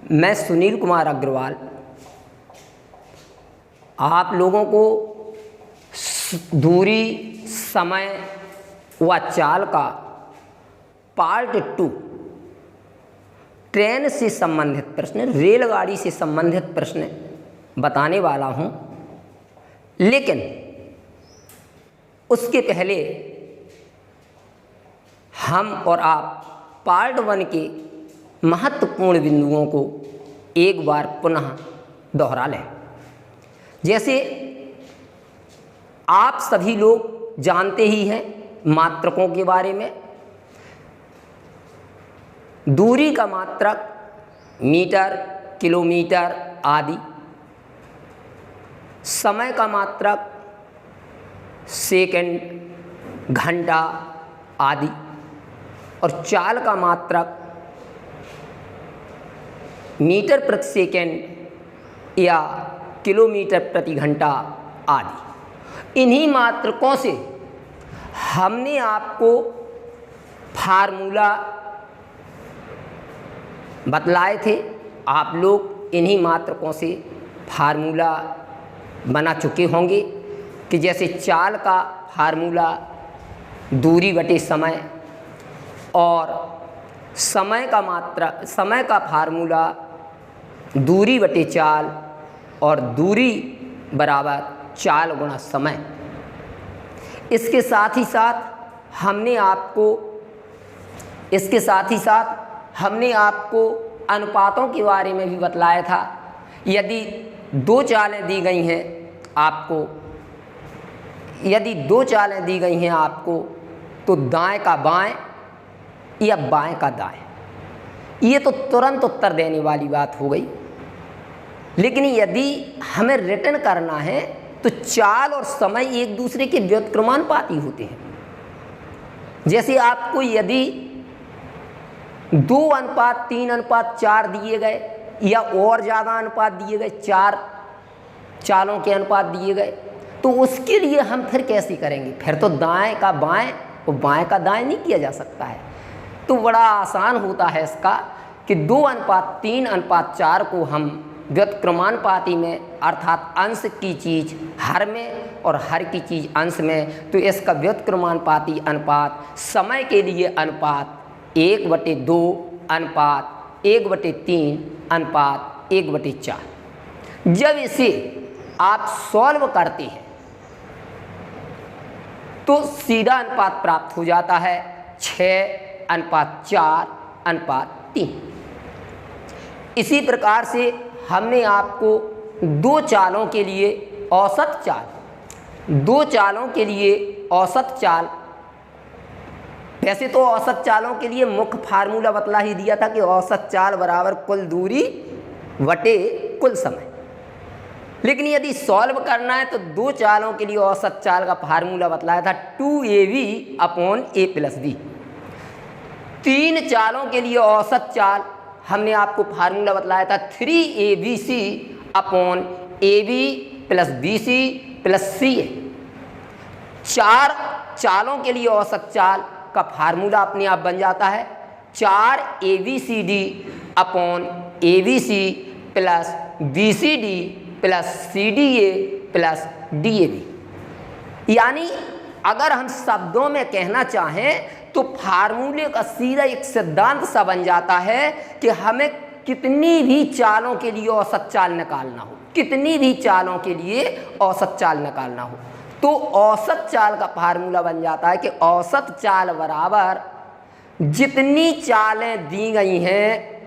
मैं सुनील कुमार अग्रवाल आप लोगों को दूरी, समय व चाल का पार्ट 2 ट्रेन से संबंधित प्रश्न, रेलगाड़ी से संबंधित प्रश्न बताने वाला हूँ। लेकिन उसके पहले हम और आप पार्ट 1 के महत्वपूर्ण बिंदुओं को एक बार पुनः दोहरा लें। जैसे आप सभी लोग जानते ही हैं मात्रकों के बारे में। दूरी का मात्रक मीटर, किलोमीटर आदि। समय का मात्रक सेकंड, घंटा आदि। और चाल का मात्रक मीटर प्रति सेकंड या किलोमीटर प्रति घंटा आदि। इन्हीं मात्रकों से हमने आपको फार्मूला बतलाए थे। आप लोग इन्हीं मात्रकों से फार्मूला बना चुके होंगे कि जैसे चाल का फार्मूला दूरी बटे समय और समय का फार्मूला दूरी बटे चाल और दूरी बराबर चाल गुणा समय। इसके साथ ही साथ हमने आपको अनुपातों के बारे में भी बतलाया था। यदि दो चालें दी गई हैं आपको तो दाएं का बाएं या बाएं का दाएं। ये तो तुरंत उत्तर देने वाली बात हो गई। लेकिन यदि हमें रिटर्न करना है तो चाल और समय एक दूसरे के व्युत्क्रमानुपाती होते हैं। जैसे आपको यदि 2:3:4 दिए गए या और ज़्यादा अनुपात दिए गए, 4 चालों के अनुपात दिए गए, तो उसके लिए हम फिर कैसे करेंगे? फिर तो दाएं का बाएं और बाएं का दाएं नहीं किया जा सकता है। तो बड़ा आसान होता है इसका कि 2:3:4 को हम व्युत्क्रमानुपाती में, अर्थात अंश की चीज़ हर में और हर की चीज़ अंश में, तो इसका व्युत्क्रमानुपाती अनुपात समय के लिए अनुपात 1/2 अनुपात 1/3 अनुपात 1/4। जब इसे आप सॉल्व करते हैं तो सीधा अनुपात प्राप्त हो जाता है 6:4:3। इसी प्रकार से हमने आपको दो चालों के लिए औसत चाल, वैसे तो औसत चालों के लिए मुख्य फार्मूला बतला ही दिया था कि औसत चाल बराबर कुल दूरी बटे कुल समय। लेकिन यदि सॉल्व करना है तो दो चालों के लिए औसत चाल का फार्मूला बतलाया था 2ab/a+b। 3 चालों के लिए औसत चाल हमने आपको फार्मूला बतलाया था 3abc/ab+bc+ca। 4 चालों के लिए औसत चाल का फार्मूला अपने आप बन जाता है 4abcd/abcd+cda+dab। यानी अगर हम शब्दों में कहना चाहें तो फार्मूले का सीधा एक सिद्धांत सा बन जाता है कि हमें कितनी भी चालों के लिए औसत चाल निकालना हो, तो औसत चाल का फार्मूला बन जाता है कि औसत चाल बराबर जितनी चालें दी गई हैं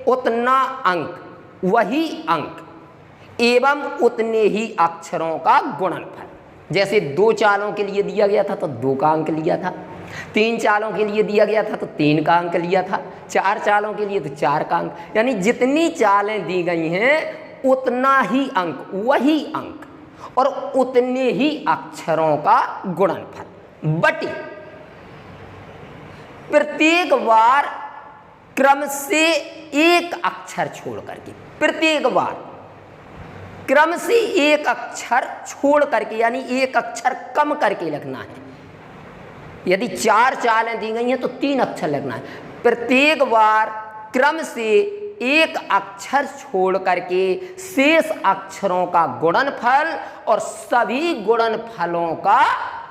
उतना अंक, वही अंक एवं उतने ही अक्षरों का गुणनफल। जैसे 2 चालों के लिए दिया गया था तो 2 का अंक लिया था, 3 चालों के लिए दिया गया था तो 3 का अंक लिया था, 4 चालों के लिए तो 4 का अंक। यानी जितनी चालें दी गई हैं उतना ही अंक, वही अंक और उतने ही अक्षरों का गुणनफल बटे प्रत्येक बार क्रम से एक अक्षर छोड़ करके, प्रत्येक बार क्रम से एक अक्षर छोड़ करके, यानी एक अक्षर कम करके लिखना है। यदि 4 चालें दी गई हैं तो 3 अक्षर लिखना है। प्रत्येक बार क्रम से एक अक्षर छोड़ करके शेष अक्षरों का गुणनफल और सभी गुणनफलों का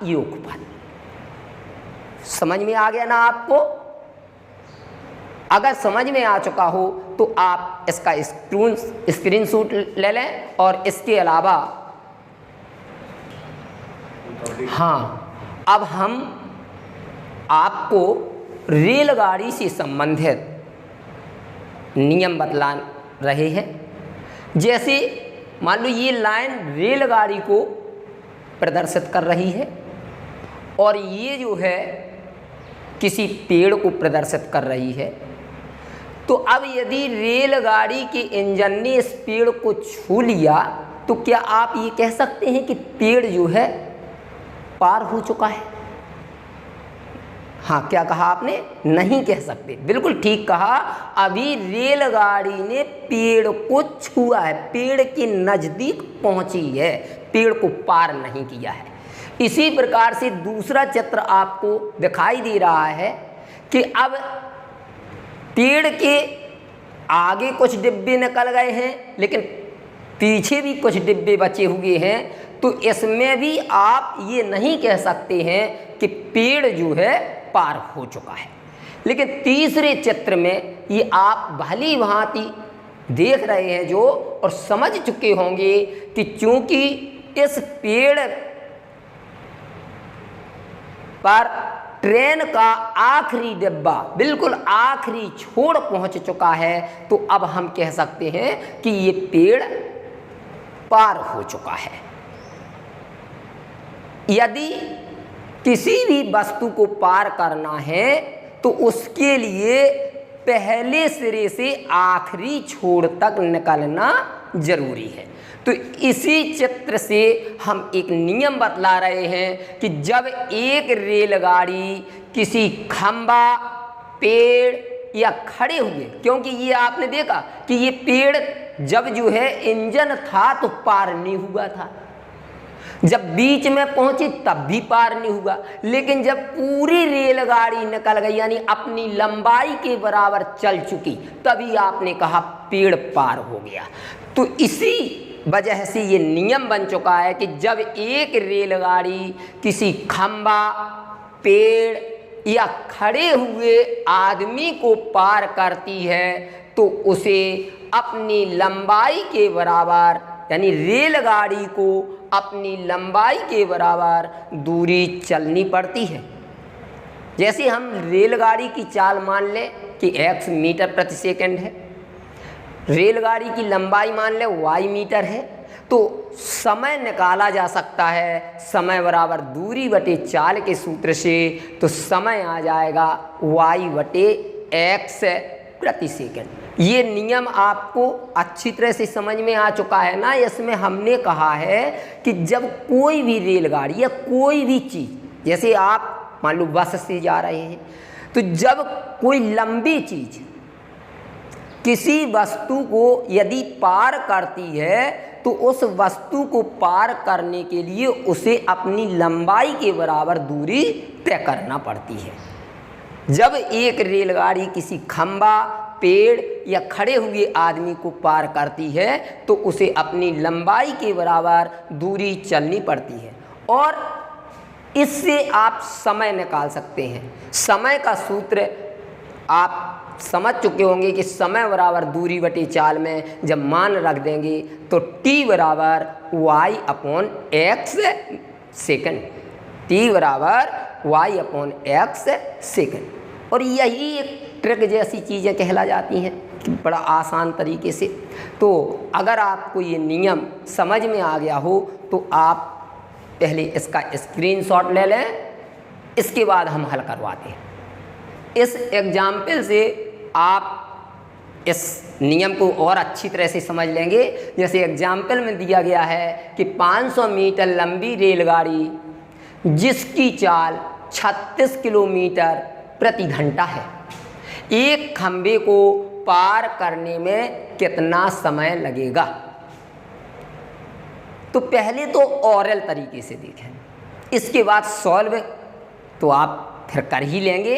योगफल। समझ में आ गया ना आपको? अगर समझ में आ चुका हो तो आप इसका स्क्रीनशॉट ले लें। और इसके अलावा हाँ, अब हम आपको रेलगाड़ी से संबंधित नियम बतला रहे हैं। जैसे मान लो ये लाइन रेलगाड़ी को प्रदर्शित कर रही है और ये जो है किसी पेड़ को प्रदर्शित कर रही है। तो अब यदि रेलगाड़ी के इंजन ने इस पेड़ को छू लिया तो क्या आप ये कह सकते हैं कि पेड़ जो है पार हो चुका है? हाँ, क्या कहा आपने? नहीं कह सकते। बिल्कुल ठीक कहा। अभी रेलगाड़ी ने पेड़ को छुआ है, पेड़ के नज़दीक पहुंची है, पेड़ को पार नहीं किया है। इसी प्रकार से दूसरा चित्र आपको दिखाई दे रहा है कि अब पेड़ के आगे कुछ डिब्बे निकल गए हैं लेकिन पीछे भी कुछ डिब्बे बचे हुए हैं। तो इसमें भी आप ये नहीं कह सकते हैं कि पेड़ जो है पार हो चुका है। लेकिन तीसरे चित्र में ये आप भली भांति देख रहे हैं जो, और समझ चुके होंगे कि चूंकि इस पेड़ पर ट्रेन का आखिरी डिब्बा बिल्कुल आखिरी छोर पहुंच चुका है, तो अब हम कह सकते हैं कि ये पेड़ पार हो चुका है। यदि किसी भी वस्तु को पार करना है तो उसके लिए पहले सिरे से आखिरी छोर तक निकलना जरूरी है। तो इसी चित्र से हम एक नियम बतला रहे हैं कि जब एक रेलगाड़ी किसी खंबा, पेड़ या खड़े हुए, क्योंकि ये आपने देखा कि ये पेड़ जब जो है इंजन था तो पार नहीं हुआ था, जब बीच में पहुंची तब भी पार नहीं हुआ, लेकिन जब पूरी रेलगाड़ी निकल गई यानी अपनी लंबाई के बराबर चल चुकी तभी आपने कहा पेड़ पार हो गया। तो इसी वजह से ये नियम बन चुका है कि जब एक रेलगाड़ी किसी खंबा, पेड़ या खड़े हुए आदमी को पार करती है तो उसे अपनी लंबाई के बराबर यानी रेलगाड़ी को अपनी लंबाई के बराबर दूरी चलनी पड़ती है। जैसे हम रेलगाड़ी की चाल मान लें कि x मीटर प्रति सेकंड है, रेलगाड़ी की लंबाई मान लें y मीटर है, तो समय निकाला जा सकता है समय बराबर दूरी बटे चाल के सूत्र से। तो समय आ जाएगा y बटे x प्रति सेकंड। ये नियम आपको अच्छी तरह से समझ में आ चुका है ना। इसमें हमने कहा है कि जब कोई भी रेलगाड़ी या कोई भी चीज़, जैसे आप मान लो बस से जा रहे हैं, तो जब कोई लंबी चीज़ किसी वस्तु को यदि पार करती है तो उस वस्तु को पार करने के लिए उसे अपनी लंबाई के बराबर दूरी तय करना पड़ती है। जब एक रेलगाड़ी किसी खंबा, पेड़ या खड़े हुए आदमी को पार करती है तो उसे अपनी लंबाई के बराबर दूरी चलनी पड़ती है। और इससे आप समय निकाल सकते हैं। समय का सूत्र आप समझ चुके होंगे कि समय बराबर दूरी बटे चाल में जब मान रख देंगे तो t बराबर y upon x second, t बराबर y अपॉन x सेकंड। और यही एक ट्रिक जैसी चीज़ें कहला जाती हैं कि बड़ा आसान तरीके से। तो अगर आपको ये नियम समझ में आ गया हो तो आप पहले इसका स्क्रीनशॉट ले लें, इसके बाद हम हल करवाते हैं। इस एग्जाम्पल से आप इस नियम को और अच्छी तरह से समझ लेंगे। जैसे एग्जाम्पल में दिया गया है कि 500 मीटर लंबी रेलगाड़ी जिसकी चाल 36 किलोमीटर प्रति घंटा है, एक खंबे को पार करने में कितना समय लगेगा। तो पहले तो ओरल तरीके से देखें, इसके बाद सॉल्व तो आप फिर कर ही लेंगे।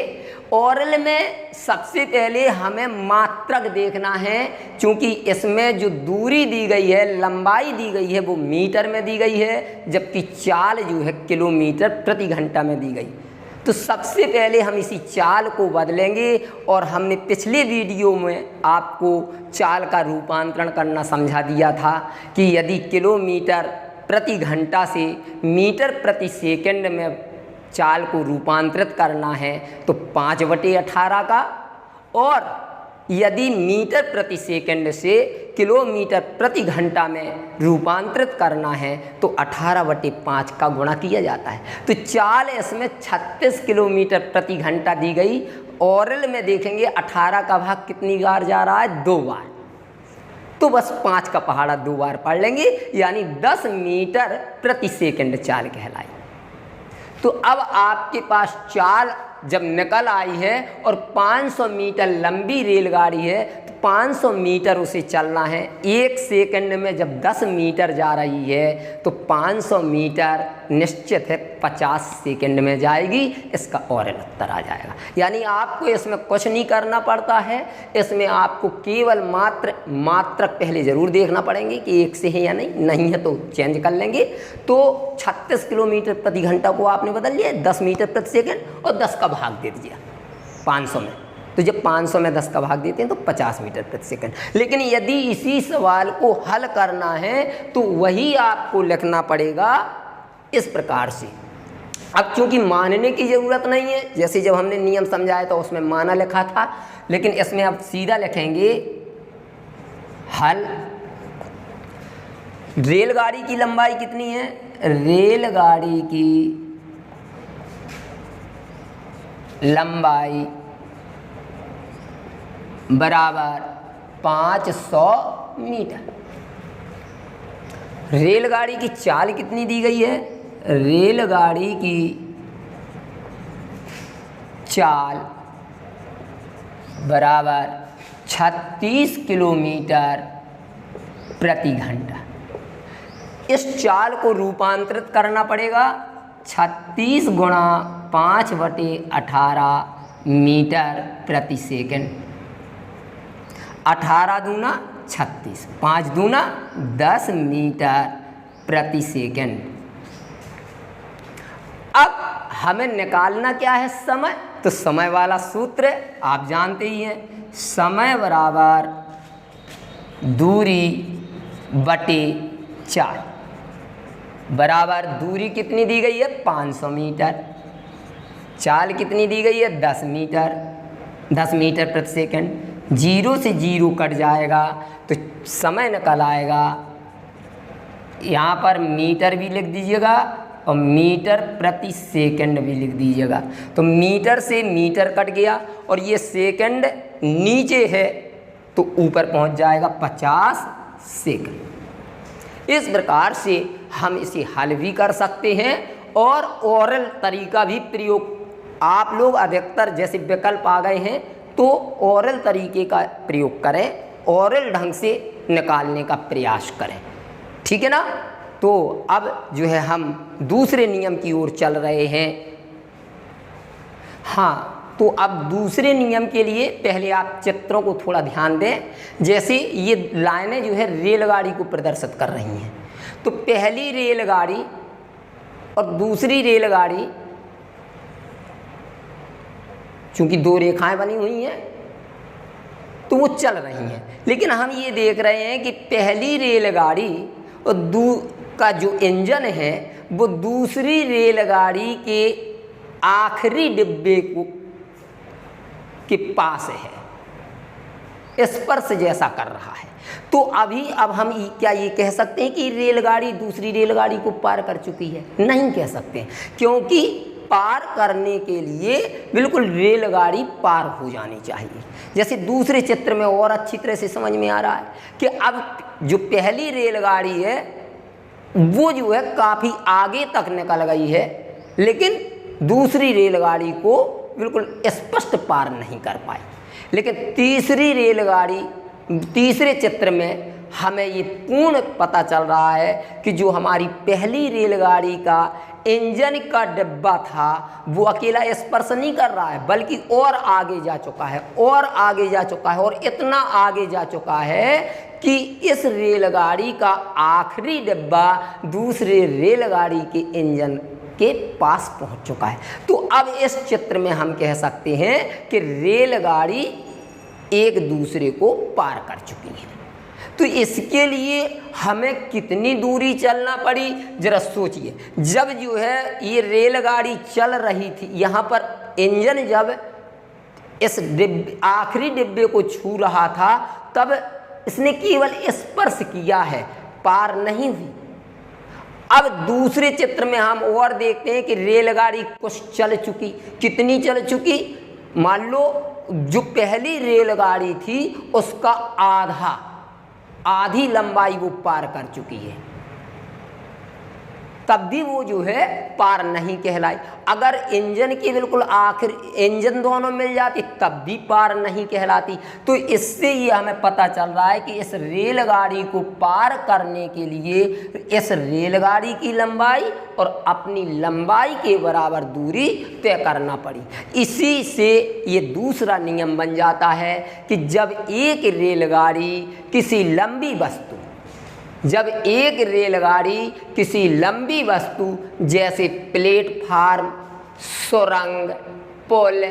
ओरल में सबसे पहले हमें मात्रक देखना है, क्योंकि इसमें जो दूरी दी गई है, लंबाई दी गई है, वो मीटर में दी गई है, जबकि चाल जो है किलोमीटर प्रति घंटा में दी गई। तो सबसे पहले हम इसी चाल को बदलेंगे, और हमने पिछले वीडियो में आपको चाल का रूपांतरण करना समझा दिया था कि यदि किलोमीटर प्रति घंटा से मीटर प्रति सेकंड में चाल को रूपांतरित करना है तो 5/18 का, और यदि मीटर प्रति सेकंड से किलोमीटर प्रति घंटा में रूपांतरित करना है तो 18/5 का गुणा किया जाता है। तो चाल इसमें 36 किलोमीटर प्रति घंटा दी गई। ओरल में देखेंगे 18 का भाग कितनी बार जा रहा है, 2 बार, तो बस 5 का पहाड़ा 2 बार पढ़ लेंगे, यानी 10 मीटर प्रति सेकंड चाल कहलाई। तो अब आपके पास चाल जब निकल आई है और 500 मीटर लंबी रेलगाड़ी है, तो 500 मीटर उसे चलना है। 1 सेकंड में जब 10 मीटर जा रही है तो 500 मीटर निश्चित है 50 सेकंड में जाएगी। इसका ओरल उत्तर आ जाएगा। यानी आपको इसमें कुछ नहीं करना पड़ता है, इसमें आपको केवल मात्रक पहले ज़रूर देखना पड़ेंगे कि 1 से है या नहीं है तो चेंज कर लेंगे। तो 36 किलोमीटर प्रति घंटा को आपने बदल लिया 10 मीटर प्रति सेकंड और 10 का भाग दे दिया 500 में। तो जब 500 में 10 का भाग देते हैं तो 50 मीटर प्रति सेकंड। लेकिन यदि इसी सवाल को हल करना है तो वही आपको लिखना पड़ेगा इस प्रकार से। अब चूंकि मानने की ज़रूरत नहीं है, जैसे जब हमने नियम समझाया तो उसमें माना लिखा था, लेकिन इसमें अब सीधा लिखेंगे हल। रेलगाड़ी की लंबाई कितनी है, रेलगाड़ी की लंबाई बराबर 500 मीटर। रेलगाड़ी की चाल कितनी दी गई है, रेलगाड़ी की चाल बराबर 36 किलोमीटर प्रति घंटा। इस चाल को रूपांतरित करना पड़ेगा 36 गुणा 5/18 मीटर प्रति सेकंड। 18 दूना 36, 5 दूना 10 मीटर प्रति सेकंड। अब हमें निकालना क्या है, समय। तो समय वाला सूत्र आप जानते ही हैं, समय बराबर दूरी बटे चाल। बराबर दूरी कितनी दी गई है 500 मीटर, चाल कितनी दी गई है 10 मीटर प्रति सेकंड। 0 से 0 कट जाएगा तो समय निकल आएगा। यहाँ पर मीटर भी लिख दीजिएगा और मीटर प्रति सेकंड भी लिख दीजिएगा। तो मीटर से मीटर कट गया और ये सेकंड नीचे है तो ऊपर पहुँच जाएगा 50 सेकंड। इस प्रकार से हम इसे हल भी कर सकते हैं और ओरल तरीका भी प्रयोग। आप लोग अधिकतर जैसे विकल्प आ गए हैं तो ओरल तरीके का प्रयोग करें, ओरल ढंग से निकालने का प्रयास करें, ठीक है ना। तो अब जो है हम दूसरे नियम की ओर चल रहे हैं। हाँ, तो अब दूसरे नियम के लिए पहले आप चित्रों को थोड़ा ध्यान दें। जैसे ये लाइनें जो है रेलगाड़ी को प्रदर्शित कर रही हैं, तो पहली रेलगाड़ी और दूसरी रेलगाड़ी, चूंकि 2 रेखाएं बनी हुई हैं तो वो चल रही हैं, लेकिन हम ये देख रहे हैं कि पहली रेलगाड़ी और का जो इंजन है वो दूसरी रेलगाड़ी के आखिरी डिब्बे के पास है, स्पर्श जैसा कर रहा है। तो अब हम क्या ये कह सकते हैं कि रेलगाड़ी दूसरी रेलगाड़ी को पार कर चुकी है? नहीं कह सकते, क्योंकि पार करने के लिए बिल्कुल रेलगाड़ी पार हो जानी चाहिए। जैसे दूसरे चित्र में और अच्छी तरह से समझ में आ रहा है कि अब जो पहली रेलगाड़ी है वो जो है काफ़ी आगे तक निकल गई है, लेकिन दूसरी रेलगाड़ी को बिल्कुल स्पष्ट पार नहीं कर पाई। लेकिन तीसरी रेलगाड़ी तीसरे चित्र में हमें ये पूर्ण पता चल रहा है कि जो हमारी पहली रेलगाड़ी का इंजन का डिब्बा था वो अकेला स्पर्श नहीं कर रहा है, बल्कि और आगे जा चुका है, और आगे जा चुका है, और इतना आगे जा चुका है कि इस रेलगाड़ी का आखिरी डिब्बा दूसरे रेलगाड़ी के इंजन के पास पहुंच चुका है। तो अब इस चित्र में हम कह सकते हैं कि रेलगाड़ी एक दूसरे को पार कर चुकी है। तो इसके लिए हमें कितनी दूरी चलना पड़ी, जरा सोचिए। जब जो है ये रेलगाड़ी चल रही थी, यहाँ पर इंजन जब इस आखिरी डिब्बे को छू रहा था तब इसने केवल स्पर्श किया है, पार नहीं हुई। अब दूसरे चित्र में हम और देखते हैं कि रेलगाड़ी कुछ चल चुकी। कितनी चल चुकी? मान लो जो पहली रेलगाड़ी थी उसका आधी लंबाई वो पार कर चुकी है, तब भी वो जो है पार नहीं कहलाई। अगर इंजन की बिल्कुल आखिर इंजन दोनों मिल जाती तब भी पार नहीं कहलाती। तो इससे ये हमें पता चल रहा है कि इस रेलगाड़ी को पार करने के लिए इस रेलगाड़ी की लंबाई और अपनी लंबाई के बराबर दूरी तय करना पड़ी। इसी से ये दूसरा नियम बन जाता है कि जब एक रेलगाड़ी किसी लंबी वस्तु जैसे प्लेटफार्म, सुरंग, पुल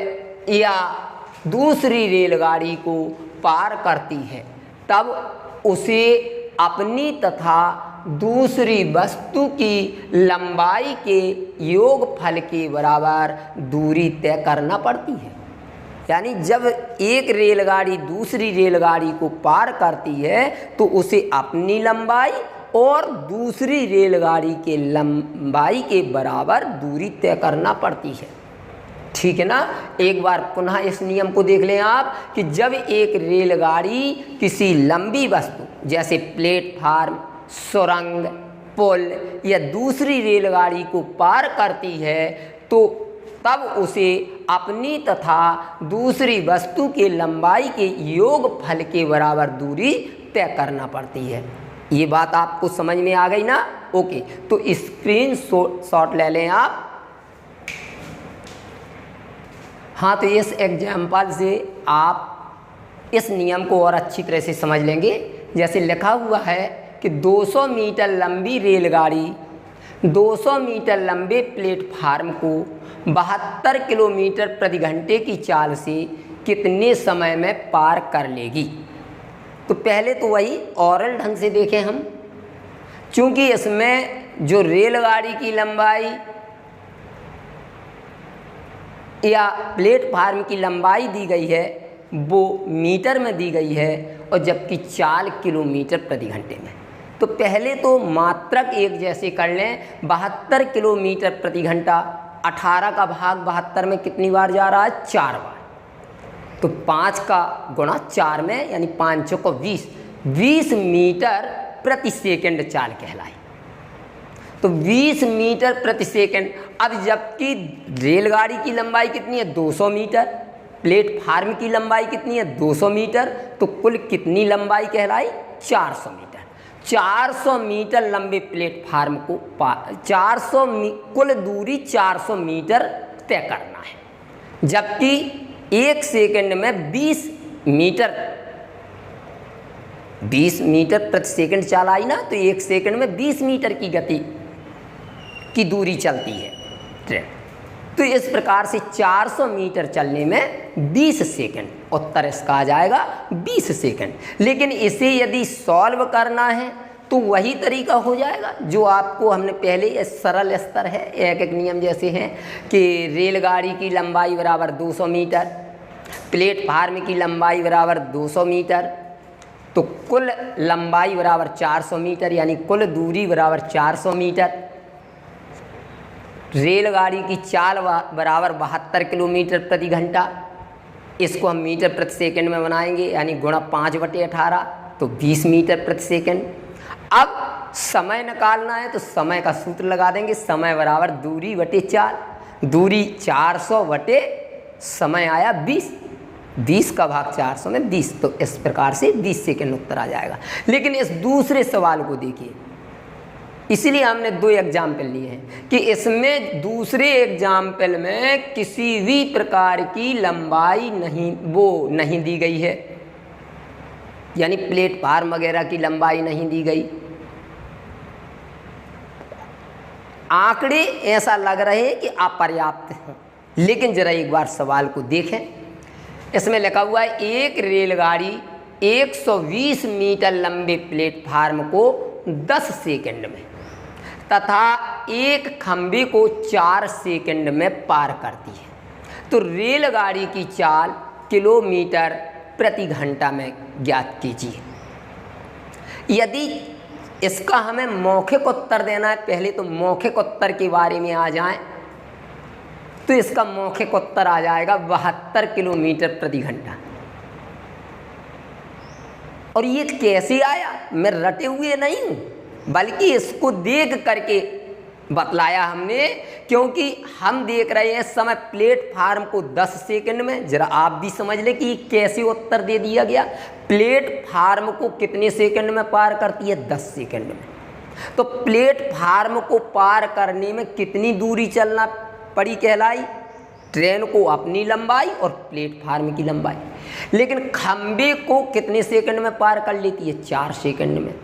या दूसरी रेलगाड़ी को पार करती है तब उसे अपनी तथा दूसरी वस्तु की लंबाई के योगफल के बराबर दूरी तय करना पड़ती है। यानी जब एक रेलगाड़ी दूसरी रेलगाड़ी को पार करती है तो उसे अपनी लंबाई और दूसरी रेलगाड़ी के लंबाई के बराबर दूरी तय करना पड़ती है। ठीक है ना? एक बार पुनः इस नियम को देख लें आप कि जब एक रेलगाड़ी किसी लंबी वस्तु जैसे प्लेटफार्म, सुरंग, पुल या दूसरी रेलगाड़ी को पार करती है तो तब उसे अपनी तथा दूसरी वस्तु के लंबाई के योगफल के बराबर दूरी तय करना पड़ती है। ये बात आपको समझ में आ गई ना? ओके, तो स्क्रीन शॉट ले लें आप। हाँ, तो इस एग्जाम्पल से आप इस नियम को और अच्छी तरह से समझ लेंगे। जैसे लिखा हुआ है कि 200 मीटर लंबी रेलगाड़ी 200 मीटर लंबे प्लेटफार्म को 72 किलोमीटर प्रति घंटे की चाल से कितने समय में पार कर लेगी। तो पहले तो वही ओरल ढंग से देखें हम, चूँकि इसमें जो रेलगाड़ी की लंबाई या प्लेटफार्म की लंबाई दी गई है वो मीटर में दी गई है और जबकि चाल किलोमीटर प्रति घंटे में। तो पहले तो मात्रक एक जैसे कर लें। 72 किलोमीटर प्रति घंटा 18 का भाग 72 में कितनी बार जा रहा है? 4 बार। तो 5 का गुणा 4 में यानी 5 चौको 20 मीटर प्रति सेकंड चाल कहलाई। तो 20 मीटर प्रति सेकंड। अब जबकि रेलगाड़ी की लंबाई कितनी है? 200 मीटर। प्लेटफार्म की लंबाई कितनी है? 200 मीटर। तो कुल कितनी लंबाई कहलाई? 400 मीटर। 400 मीटर लंबे प्लेटफार्म को कुल दूरी 400 मीटर तय करना है। जबकि 1 सेकंड में 20 मीटर प्रति सेकंड चाल आई ना, तो 1 सेकंड में 20 मीटर की गति की दूरी चलती है ट्रेन। तो इस प्रकार से 400 मीटर चलने में 20 सेकंड, उत्तर इसका आ जाएगा 20 सेकंड। लेकिन इसे यदि सॉल्व करना है तो वही तरीका हो जाएगा जो आपको हमने पहले, सरल स्तर है, एक एक नियम जैसे हैं कि रेलगाड़ी की लंबाई बराबर 200 मीटर, प्लेटफार्म की लंबाई बराबर 200 मीटर, तो कुल लंबाई बराबर 400 मीटर यानी कुल दूरी बराबर 400 मीटर। रेलगाड़ी की चाल बराबर 72 किलोमीटर प्रति घंटा, इसको हम मीटर प्रति सेकंड में बनाएंगे यानी गुणा 5/18 तो 20 मीटर प्रति सेकंड। अब समय निकालना है तो समय का सूत्र लगा देंगे, समय बराबर दूरी बटे चाल। दूरी 400 बटे समय आया 20, 20 का भाग 400 में 20, तो इस प्रकार से 20 सेकंड उत्तर आ जाएगा। लेकिन इस दूसरे सवाल को देखिए, इसीलिए हमने 2 एग्जाम्पल लिए हैं कि इसमें दूसरे एग्जाम्पल में किसी भी प्रकार की लंबाई नहीं दी गई है, यानी प्लेटफार्म वगैरह की लंबाई नहीं दी गई। आंकड़े ऐसा लग रहे हैं कि अपर्याप्त हैं, लेकिन जरा एक बार सवाल को देखें। इसमें लिखा हुआ है एक रेलगाड़ी 120 मीटर लंबे प्लेटफार्म को 10 सेकंड में तथा एक खंभे को 4 सेकंड में पार करती है, तो रेलगाड़ी की चाल किलोमीटर प्रति घंटा में ज्ञात कीजिए। यदि इसका हमें मौखिक उत्तर देना है, पहले तो मौखिक उत्तर के बारे में आ जाएं, तो इसका मौखिक उत्तर आ जाएगा 72 किलोमीटर प्रति घंटा। और ये कैसे आया, मैं रटे हुए नहीं हूँ, बल्कि इसको देख करके बतलाया हमने, क्योंकि हम देख रहे हैं समय प्लेटफार्म को 10 सेकंड में। जरा आप भी समझ ले कि कैसे उत्तर दे दिया गया। प्लेटफार्म को कितने सेकंड में पार करती है, 10 सेकंड में। तो प्लेटफार्म को पार करने में कितनी दूरी चलना पड़ी कहलाई, ट्रेन को अपनी लंबाई और प्लेटफार्म की लंबाई। लेकिन खंबे को कितने सेकंड में पार कर लेती है, 4 सेकंड में।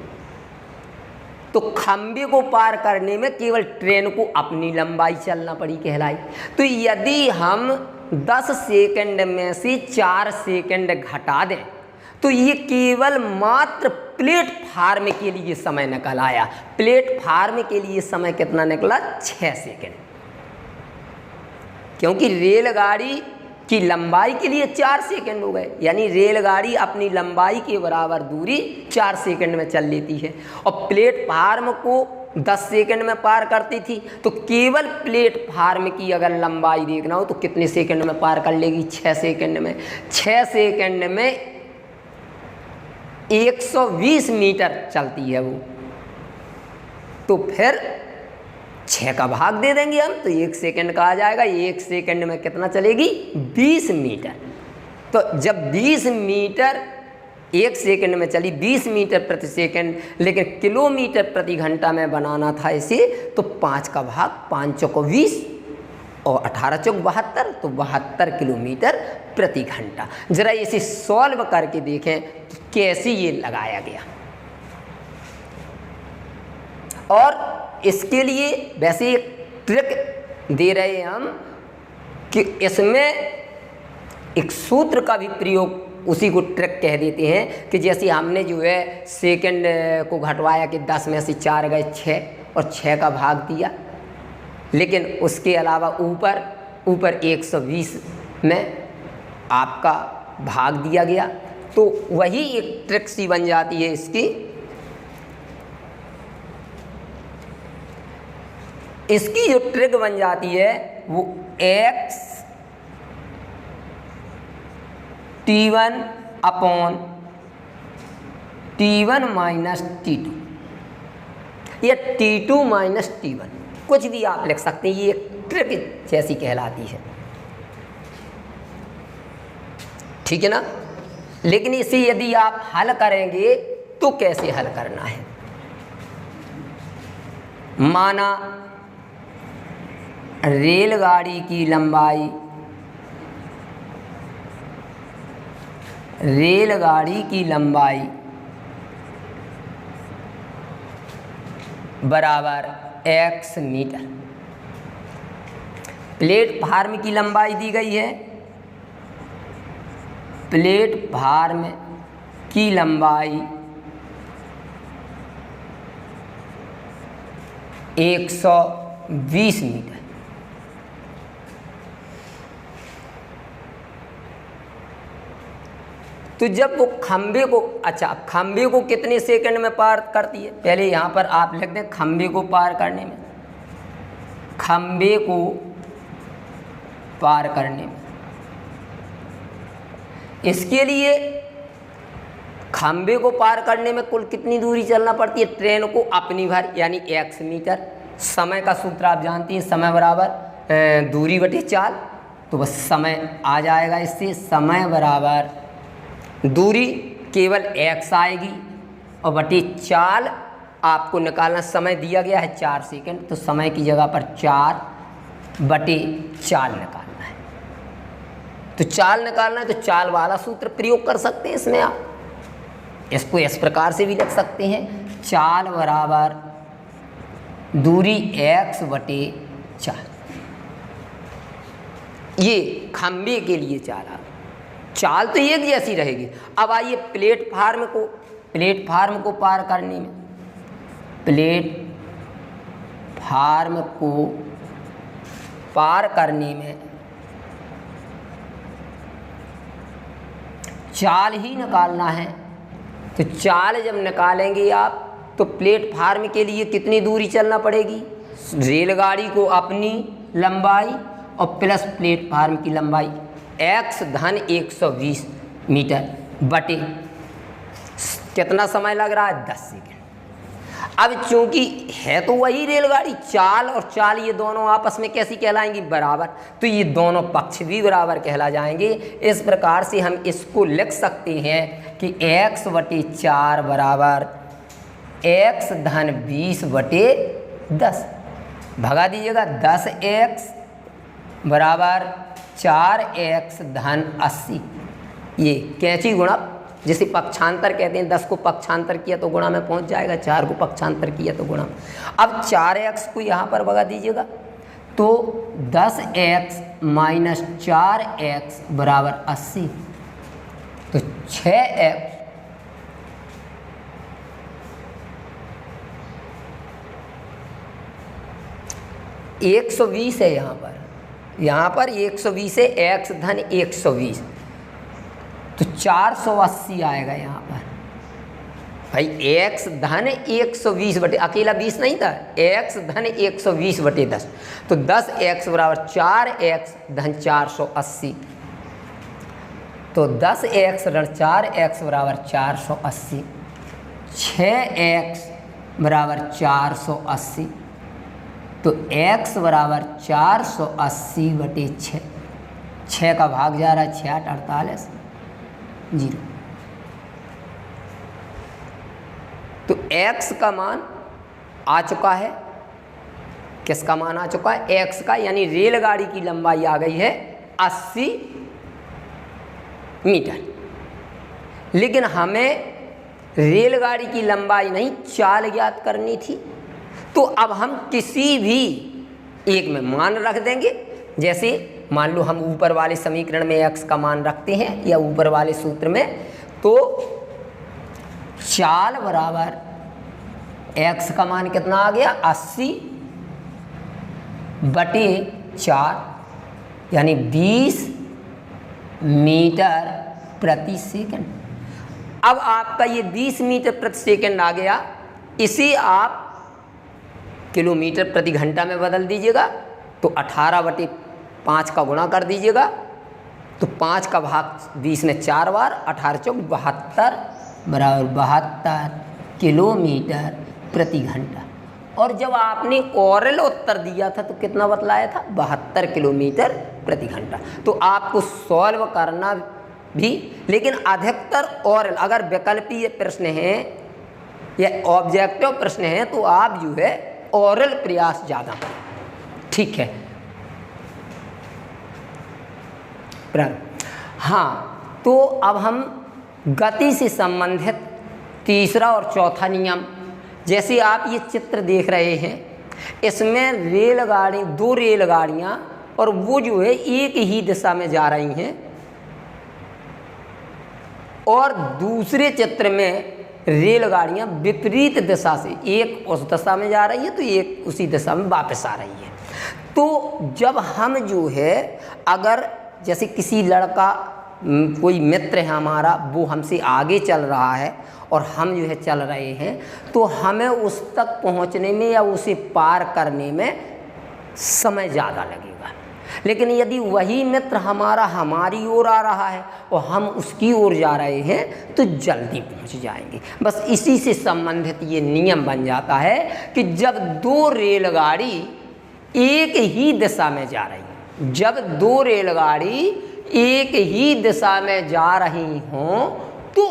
तो खंबे को पार करने में केवल ट्रेन को अपनी लंबाई चलना पड़ी कहलाई। तो यदि हम 10 सेकंड में से 4 सेकंड घटा दें, तो ये केवल मात्र प्लेटफार्म के लिए समय निकल आया। प्लेटफार्म के लिए समय कितना निकला, 6 सेकंड, क्योंकि रेलगाड़ी की लंबाई के लिए 4 सेकंड हो गए, यानी रेलगाड़ी अपनी लंबाई के बराबर दूरी 4 सेकंड में चल लेती है। और प्लेटफार्म को 10 सेकंड में पार करती थी, तो केवल प्लेटफार्म की अगर लंबाई देखना हो तो कितने सेकंड में पार कर लेगी, 6 सेकंड में। 6 सेकंड में 120 मीटर चलती है वो, तो फिर 6 का भाग दे देंगे हम, तो 1 सेकंड का आ जाएगा। 1 सेकंड में कितना चलेगी, 20 मीटर। तो जब 20 मीटर 1 सेकंड में चली, 20 मीटर प्रति सेकंड, लेकिन किलोमीटर प्रति घंटा में बनाना था इसे, तो 5 का भाग 5 चौको 20 और 18 चौक 72, तो 72 किलोमीटर प्रति घंटा। जरा इसे सॉल्व करके देखें कि कैसे ये लगाया गया। और इसके लिए वैसे एक ट्रिक दे रहे हैं हम कि इसमें एक सूत्र का भी प्रयोग, उसी को ट्रिक कह देते हैं कि जैसे हमने जो है सेकंड को घटवाया कि 10 में से 4 गए 6 और 6 का भाग दिया, लेकिन उसके अलावा ऊपर 120 में आपका भाग दिया गया, तो वही एक ट्रिक सी बन जाती है इसकी। इसकी जो ट्रिक बन जाती है वो x t1 upon t1 minus t2 या t2 माइनस t1, कुछ भी आप लिख सकते हैं। ये एक ट्रिक जैसी कहलाती है, ठीक है ना। लेकिन इसे यदि आप हल करेंगे तो कैसे हल करना है, माना रेलगाड़ी की लंबाई बराबर x मीटर। प्लेटफार्म की लंबाई दी गई है, प्लेटफार्म की लंबाई 120 मीटर। तो जब वो खंबे को, अच्छा खंबे को कितने सेकंड में पार करती है, पहले यहाँ पर आप लिख दें खंबे को पार करने में, खंबे को पार करने में। इसके लिए खंबे को पार करने में कुल कितनी दूरी चलना पड़ती है, ट्रेन को अपनी भर यानी x मीटर। समय का सूत्र आप जानती हैं, समय बराबर दूरी बटे चाल, तो बस समय आ जाएगा इससे, समय बराबर दूरी केवल x आएगी और बटे चाल आपको निकालना, समय दिया गया है 4 सेकंड, तो समय की जगह पर 4/4 निकालना है। तो चाल निकालना है तो चाल वाला सूत्र प्रयोग कर सकते हैं इसमें। आप इसको इस प्रकार से भी लिख सकते हैं, चाल बराबर दूरी x/4। ये खंभे के लिए चाल तो एक जैसी रहेगी। अब आइए प्लेटफार्म को पार करने में, प्लेटफार्म को पार करने में चाल ही निकालना है। तो चाल जब निकालेंगे आप तो प्लेटफार्म के लिए कितनी दूरी चलना पड़ेगी, रेलगाड़ी को अपनी लंबाई और प्लस प्लेटफार्म की लंबाई x धन 120 मीटर बटे कितना समय लग रहा है 10 सेकंड। अब चूंकि है तो वही रेलगाड़ी, चाल और चाल ये दोनों आपस में कैसी कहलाएंगी, बराबर, तो ये दोनों पक्ष भी बराबर कहला जाएंगे। इस प्रकार से हम इसको लिख सकते हैं कि x/4 बराबर x धन 20/10। भगा दीजिएगा, 10x बराबर 4x धन 80। ये कैंची गुणा जिसे पक्षांतर कहते हैं, 10 को पक्षांतर किया तो गुणा में पहुंच जाएगा, 4 को पक्षांतर किया तो गुणा में। अब 4x को यहाँ पर भगा दीजिएगा तो 10x माइनस 4x बराबर 80, तो 6x 120 है। यहाँ पर 120 है, x धन 120, तो 480 आएगा यहाँ पर। भाई x धन 120 बटे अकेला 20 नहीं था, x धन 120/10, तो 10x बराबर 4x धन 480, तो 10x ऋण 4x बराबर 480, 6x बराबर 480, तो x बराबर 480/6, 6 का भाग जा रहा है 6 8 48 0। तो x का मान आ चुका है, किसका मान आ चुका है, x का, यानी रेलगाड़ी की लंबाई आ गई है 80 मीटर। लेकिन हमें रेलगाड़ी की लंबाई नहीं, चाल ज्ञात करनी थी। तो अब हम किसी भी एक में मान रख देंगे। जैसे मान लो हम ऊपर वाले समीकरण में x का मान रखते हैं या ऊपर वाले सूत्र में, तो चाल बराबर x का मान कितना आ गया 80/4, यानी 20 मीटर प्रति सेकंड। अब आपका ये 20 मीटर प्रति सेकंड आ गया, इसे आप किलोमीटर प्रति घंटा में बदल दीजिएगा तो 18/5 का गुणा कर दीजिएगा, तो 5 का भाग 20 में 4 बार, 18 चौक 72 बराबर 72 किलोमीटर प्रति घंटा। और जब आपने ओरल उत्तर दिया था तो कितना बतलाया था, 72 किलोमीटर प्रति घंटा। तो आपको सॉल्व करना भी, लेकिन अधिकतर ओरल, अगर वैकल्पिक प्रश्न है या ऑब्जेक्टिव प्रश्न है तो आप जो है ओरल प्रयास ज़्यादा करें, ठीक है। हाँ, तो अब हम गति से संबंधित तीसरा और चौथा नियम, जैसे आप ये चित्र देख रहे हैं, इसमें रेलगाड़ी, 2 रेलगाड़ियाँ, और वो जो है एक ही दिशा में जा रही हैं, और दूसरे चित्र में रेलगाड़ियाँ विपरीत दिशा से, एक उस दिशा में जा रही है तो एक उसी दिशा में वापस आ रही है। तो जब हम जो है, अगर जैसे किसी लड़का, कोई मित्र है हमारा, वो हमसे आगे चल रहा है और हम जो है चल रहे हैं, तो हमें उस तक पहुंचने में या उसे पार करने में समय ज़्यादा लगेगा। लेकिन यदि वही मित्र हमारा हमारी ओर आ रहा है और हम उसकी ओर जा रहे हैं तो जल्दी पहुंच जाएंगे। बस इसी से संबंधित ये नियम बन जाता है कि जब 2 रेलगाड़ी एक ही दिशा में जा रही है, जब दो रेलगाड़ी एक ही दिशा में जा रही हों तो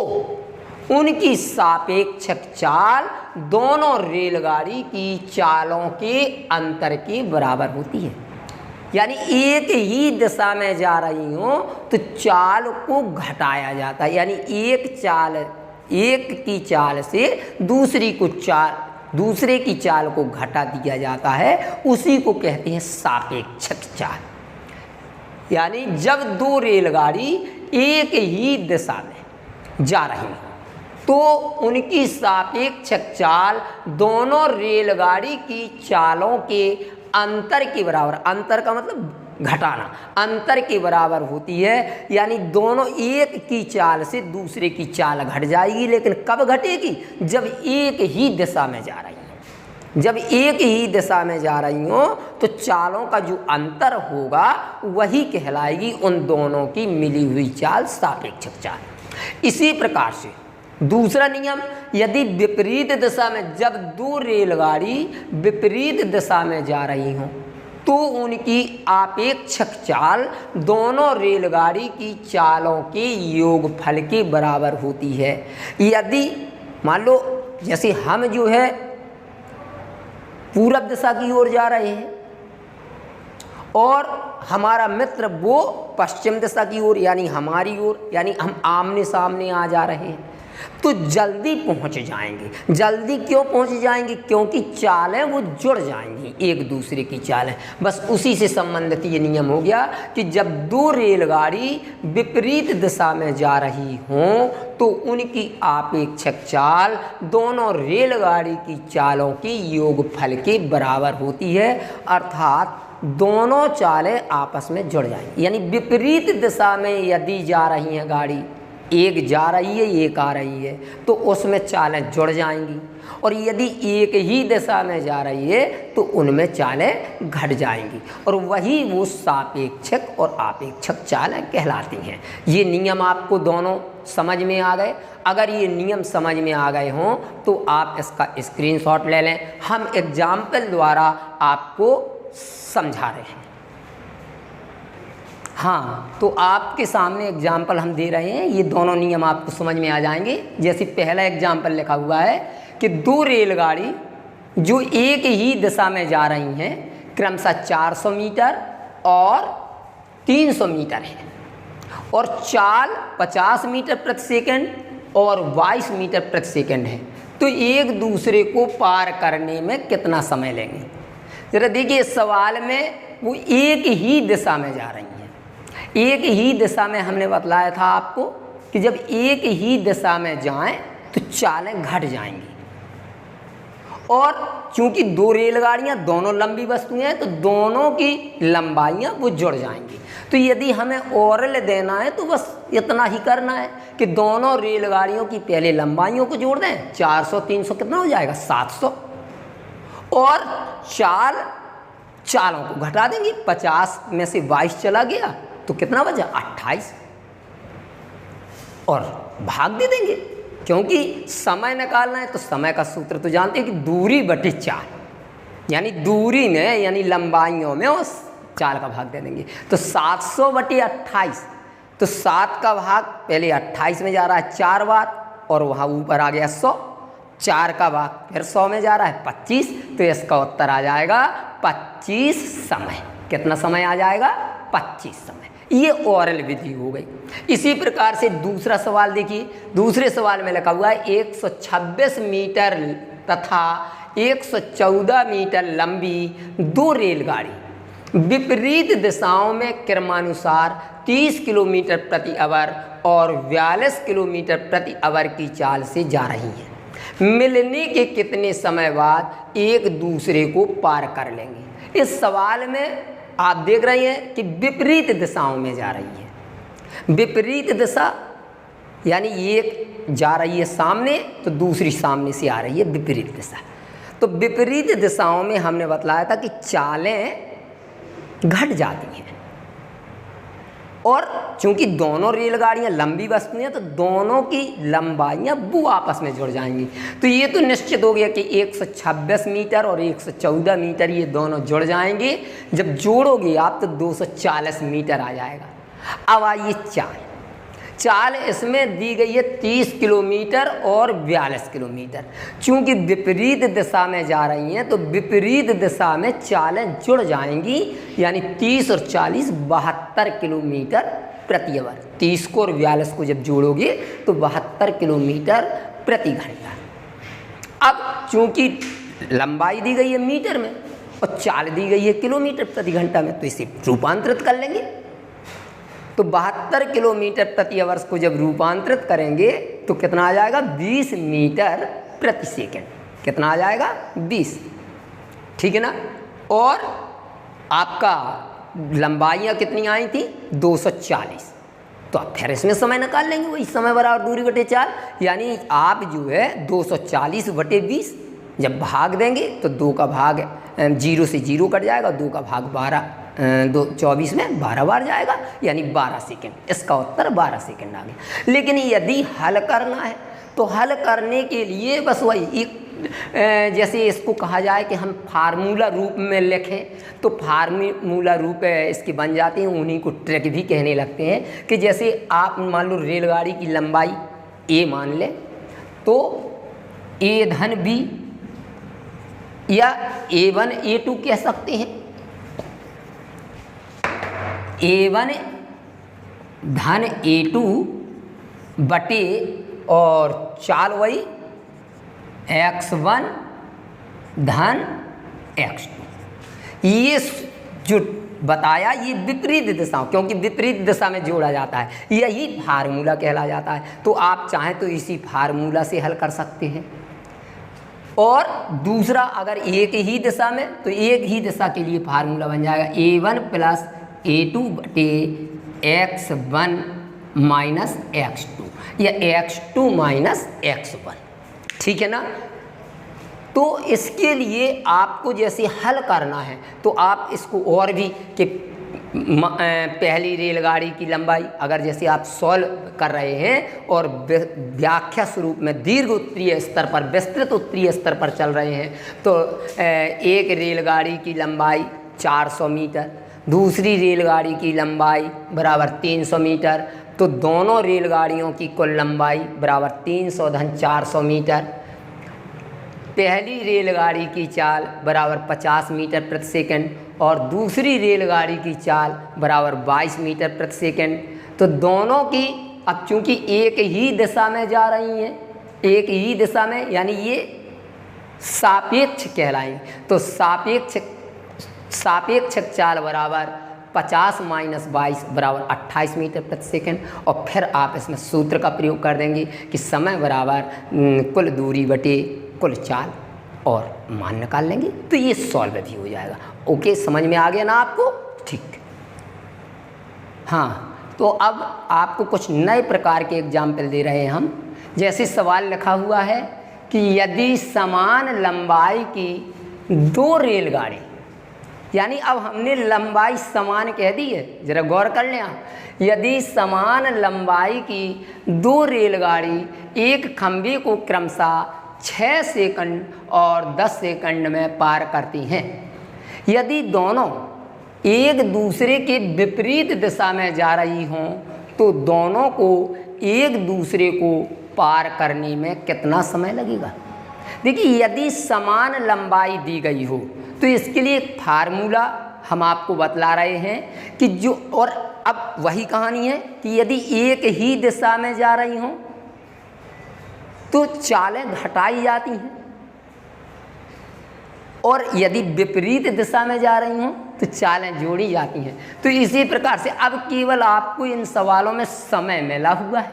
उनकी सापेक्षक चाल दोनों रेलगाड़ी की चालों के अंतर के बराबर होती है। यानी एक ही दिशा में जा रही हो तो चाल को घटाया जाता है, यानी एक की चाल से दूसरे की चाल को घटा दिया जाता है, उसी को कहते हैं सापेक्षक चाल। यानी जब दो रेलगाड़ी एक ही दिशा में जा रही हो तो उनकी सापेक्षक चाल दोनों रेलगाड़ी की चालों के अंतर के बराबर, अंतर का मतलब घटाना, अंतर के बराबर होती है। यानी दोनों एक की चाल से दूसरे की चाल घट जाएगी, लेकिन कब घटेगी? जब एक ही दिशा में जा रही हो। जब एक ही दिशा में जा रही हो तो चालों का जो अंतर होगा वही कहलाएगी उन दोनों की मिली हुई चाल, सापेक्षक चाल। इसी प्रकार से दूसरा नियम, यदि विपरीत दिशा में, जब दो रेलगाड़ी विपरीत दिशा में जा रही हों तो उनकी आपेक्षक चाल दोनों रेलगाड़ी की चालों के योगफल के बराबर होती है। यदि मान लो जैसे हम जो है पूरब दिशा की ओर जा रहे हैं और हमारा मित्र वो पश्चिम दिशा की ओर, यानी हमारी ओर, यानी हम आमने सामने आ जा रहे हैं, तो जल्दी पहुंच जाएंगे। जल्दी क्यों पहुंच जाएंगे? क्योंकि चालें वो जुड़ जाएंगी, एक दूसरे की चालें। बस उसी से संबंधित ये नियम हो गया कि जब दो रेलगाड़ी विपरीत दिशा में जा रही हों तो उनकी आपेक्षक चाल दोनों रेलगाड़ी की चालों के योगफल के बराबर होती है, अर्थात दोनों चालें आपस में जुड़ जाएंगी। यानी विपरीत दिशा में यदि जा रही हैं गाड़ी, एक जा रही है एक आ रही है, तो उसमें चालें जुड़ जाएंगी, और यदि एक ही दिशा में जा रही है तो उनमें चालें घट जाएंगी, और वही वो सापेक्षक और आपेक्षक चालें कहलाती हैं। ये नियम आपको दोनों समझ में आ गए? अगर ये नियम समझ में आ गए हों तो आप इसका स्क्रीनशॉट ले लें, हम एग्जाम्पल द्वारा आपको समझा रहे हैं। हाँ, तो आपके सामने एग्जाम्पल हम दे रहे हैं, ये दोनों नियम आपको समझ में आ जाएंगे। जैसे पहला एग्जाम्पल लिखा हुआ है कि दो रेलगाड़ी जो एक ही दिशा में जा रही हैं क्रमशः 400 मीटर और 300 मीटर है, और चाल 50 मीटर प्रति सेकंड और 22 मीटर प्रति सेकंड है, तो एक दूसरे को पार करने में कितना समय लेंगे? जरा देखिए, इस सवाल में वो एक ही दिशा में जा रही हैं। एक ही दिशा में हमने बतलाया था आपको कि जब एक ही दिशा में जाएं तो चालें घट जाएंगी, और चूंकि दो रेलगाड़ियां दोनों लंबी वस्तुएं हैं तो दोनों की लंबाइयां वो जुड़ जाएंगी। तो यदि हमें ओरल देना है तो बस इतना ही करना है कि दोनों रेलगाड़ियों की पहले लंबाइयों को जोड़ दें, 400 300 कितना हो जाएगा? 700, और चालों को घटा देंगे। 50 में से 22 चला गया तो कितना बचा? 28, और भाग दे देंगे, क्योंकि समय निकालना है तो समय का सूत्र तो जानते हैं कि दूरी बटे चाल, यानी दूरी में यानी लंबाइयों में उस चाल का भाग दे देंगे। तो 700 बटे 28, तो 7 का भाग पहले 28 में जा रहा है 4 बार, और वहाँ ऊपर आ गया 100, 4 का भाग फिर 100 में जा रहा है 25, तो इसका उत्तर आ जाएगा 25 समय। कितना समय आ जाएगा? 25 समय। ये ओरल विधि हो गई। इसी प्रकार से दूसरा सवाल देखिए, दूसरे सवाल में लिखा हुआ है 126 मीटर तथा 114 मीटर लंबी दो रेलगाड़ी विपरीत दिशाओं में क्रमानुसार 30 किलोमीटर प्रति आवर और 42 किलोमीटर प्रति आवर की चाल से जा रही हैं। मिलने के कितने समय बाद एक दूसरे को पार कर लेंगे? इस सवाल में आप देख रहे हैं कि विपरीत दिशाओं में जा रही है। विपरीत दिशा यानी एक जा रही है सामने तो दूसरी सामने से आ रही है विपरीत दिशा। तो विपरीत दिशाओं में हमने बतलाया था कि चालें घट जाती हैं। और चूंकि दोनों रेलगाड़ियां लंबी वस्तुएं हैं तो दोनों की लंबाइयां वो आपस में जुड़ जाएंगी। तो ये तो निश्चित हो गया कि 126 मीटर और 114 मीटर ये दोनों जुड़ जाएंगे। जब जोड़ोगे आप तो 240 मीटर आ जाएगा। अब आइए चाल इसमें दी गई है 30 किलोमीटर और 42 किलोमीटर। चूंकि विपरीत दिशा में जा रही हैं तो विपरीत दिशा में चालें जुड़ जाएंगी, यानी 30 और 40 72 किलोमीटर प्रति आवर। 30 को और 42 को जब जोड़ोगे तो 72 किलोमीटर प्रति घंटा। अब चूंकि लंबाई दी गई है मीटर में और चाल दी गई है किलोमीटर प्रति घंटा में, तो इसे रूपांतरित कर लेंगे। तो 72 किलोमीटर प्रति आवर को जब रूपांतरित करेंगे तो कितना आ जाएगा? 20 मीटर प्रति सेकंड। कितना आ जाएगा? 20। ठीक है ना। और आपका लंबाइयाँ कितनी आई थी? 240। तो आप फिर इसमें समय निकाल लेंगे, वही समय बराबर दूरी बटे 4, यानी आप जो है 240 बटे 20 जब भाग देंगे तो 2 का भाग 0 से 0 कट जाएगा, 2 का भाग 12 24 में 12 बार जाएगा, यानी 12 सेकंड। इसका उत्तर 12 सेकंड आ गया। लेकिन यदि हल करना है तो हल करने के लिए बस वही एक जैसे इसको कहा जाए कि हम फार्मूला रूप में लिखें तो फार्मूला रूप इसके बन जाते हैं, उन्हीं को ट्रिक भी कहने लगते हैं। कि जैसे आप मान लो रेलगाड़ी की लंबाई a मान लें तो a धन b या a1 a2 कह सकते हैं। a1 धन a2 बटे और चाल वही x1 धन x2। ये जो बताया ये विपरीत दिशाओं, क्योंकि विपरीत दिशा में जोड़ा जाता है, यही फार्मूला कहला जाता है। तो आप चाहें तो इसी फार्मूला से हल कर सकते हैं। और दूसरा अगर एक ही दिशा में तो एक ही दिशा के लिए फार्मूला बन जाएगा a1 प्लस a2 बटे x1 माइनस x2 या x2 माइनस x1। ठीक है ना। तो इसके लिए आपको जैसे हल करना है तो आप इसको और भी कि पहली रेलगाड़ी की लंबाई अगर जैसे आप सॉल्व कर रहे हैं और व्याख्या स्वरूप में दीर्घ उत्तरीय स्तर पर विस्तृत उत्तरीय स्तर पर चल रहे हैं तो एक रेलगाड़ी की लंबाई 400 मीटर, दूसरी रेलगाड़ी की लंबाई बराबर 300 मीटर, तो दोनों रेलगाड़ियों की कुल लंबाई बराबर 300 धन 400 मीटर। पहली रेलगाड़ी की चाल बराबर 50 मीटर प्रति सेकंड और दूसरी रेलगाड़ी की चाल बराबर 22 मीटर प्रति सेकंड। तो दोनों की अब चूंकि एक ही दिशा में जा रही हैं, एक ही दिशा में, यानी ये सापेक्ष कहलाएंगे। तो सापेक्ष चाल बराबर 50 माइनस 22 बराबर 28 मीटर प्रति सेकंड। और फिर आप इसमें सूत्र का प्रयोग कर देंगे कि समय बराबर कुल दूरी बटे कुल चाल और मान निकाल लेंगे तो ये सॉल्व भी हो जाएगा। ओके, समझ में आ गया ना आपको? ठीक। हाँ, तो अब आपको कुछ नए प्रकार के एग्जाम्पल दे रहे हैं हम। जैसे सवाल लिखा हुआ है कि यदि समान लंबाई की 2 रेलगाड़ी, यानी अब हमने लंबाई समान कह दी है, जरा गौर कर लें आप। यदि समान लंबाई की 2 रेलगाड़ी एक खंभे को क्रमशः 6 सेकंड और 10 सेकंड में पार करती हैं, यदि दोनों एक दूसरे के विपरीत दिशा में जा रही हों तो दोनों को एक दूसरे को पार करने में कितना समय लगेगा? देखिए, यदि समान लंबाई दी गई हो तो इसके लिए एक फार्मूला हम आपको बतला रहे हैं कि जो, और अब वही कहानी है कि यदि एक ही दिशा में जा रही हों तो चालें घटाई जाती हैं और यदि विपरीत दिशा में जा रही हों तो चालें जोड़ी जाती हैं। तो इसी प्रकार से अब केवल आपको इन सवालों में समय मिला हुआ है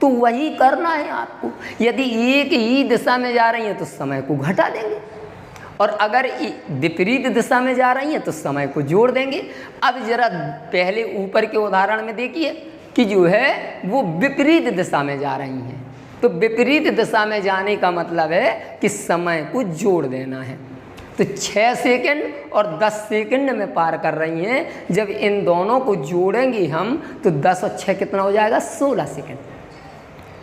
तो वही करना है आपको। यदि एक ही दिशा में जा रही हैं तो समय को घटा देंगे और अगर विपरीत दिशा में जा रही हैं तो समय को जोड़ देंगे। अब जरा पहले ऊपर के उदाहरण में देखिए कि जो है वो विपरीत दिशा में जा रही हैं, तो विपरीत दिशा में जाने का मतलब है कि समय को जोड़ देना है। तो 6 सेकंड और 10 सेकंड में पार कर रही हैं। जब इन दोनों को जोड़ेंगे हम तो 10 और 6 कितना हो जाएगा, 16 सेकंड,